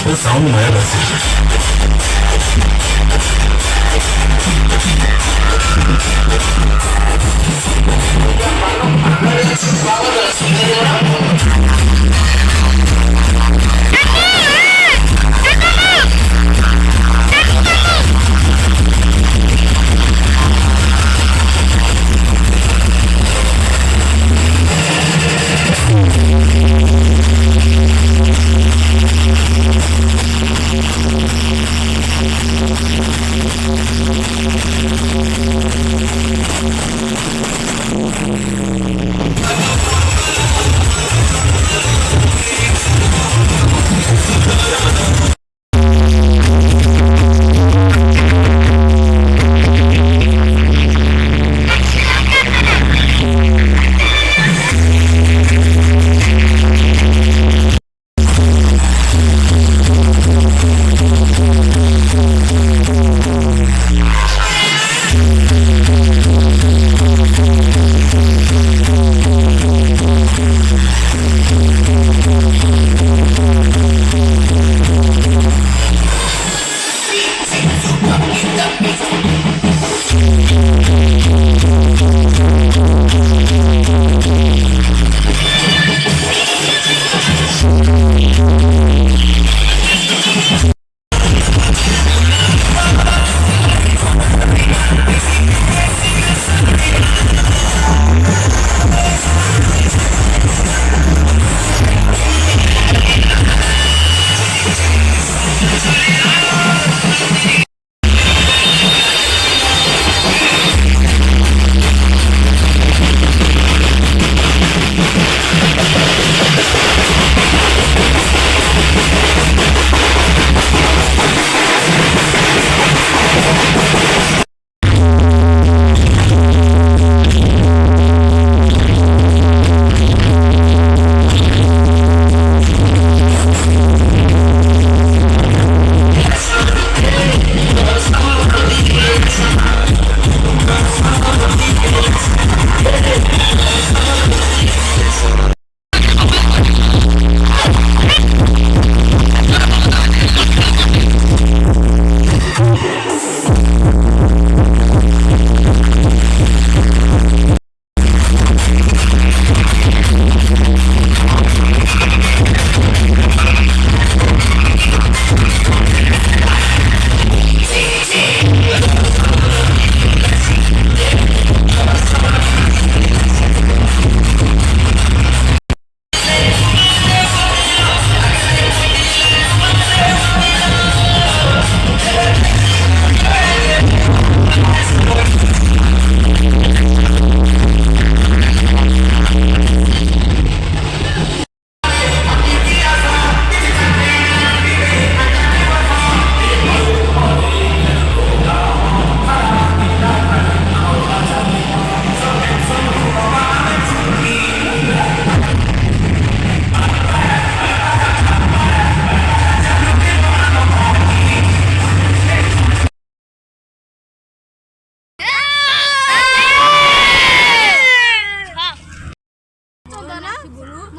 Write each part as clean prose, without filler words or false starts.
expressão não era assim.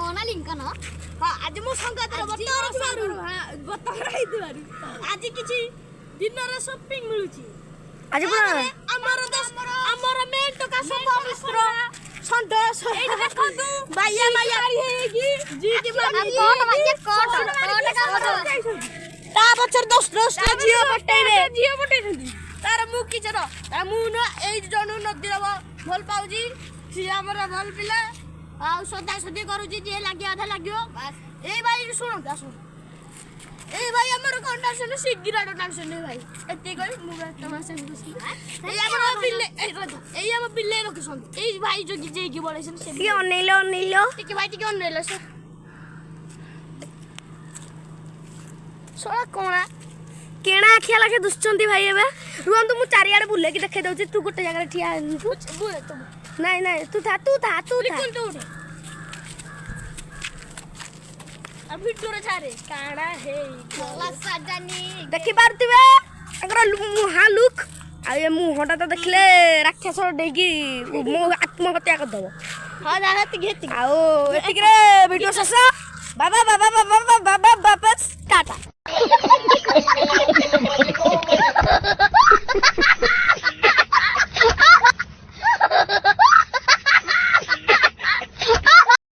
Mona Lincoln आज मो संगातर आज किछि दिनर शॉपिंग मिलुची आज पुरा हमर मेन तो का सब मिश्र संतोष एई देखंतु बाया बाया हेगी जी के कोट माके कोट ता बचर 10 टा जियो पटैबे तार मु कि छर ता मु न एई जनु नदी रब भल पाउजी सी हमर भल पिला आ सदा सदी करूची जे लागि आधा लाग्यो बस ए भाई सुनो ता सुन ए भाई हमर कंडक्शन सिगिरा डक्शन भाई एते गई मु तमाशा खुशी ए हमर पिल्ले ए हमर पिल्ले रखसन ए भाई जो जे की बोलेसन से टी अनेलो टिके भाई टिके अनेलो से सोला कोना केणा आखिया लागे दुश्चंती भाई एबे रुहन मु चारियाडे बुले की देखे दउची तू गोटे जगह ठिया बुले तुम नहीं तू था लिखुन तो उठे अब वीडियो रे छारे काना हे कोला सजनी देखि पारतिबे अगर मुहा लुक आ ये मुहटा तो देखले राक्षस डेगी मो आत्महत्या कर दबो हां जागत घेती आओ एतिक रे वीडियो ससा बाबा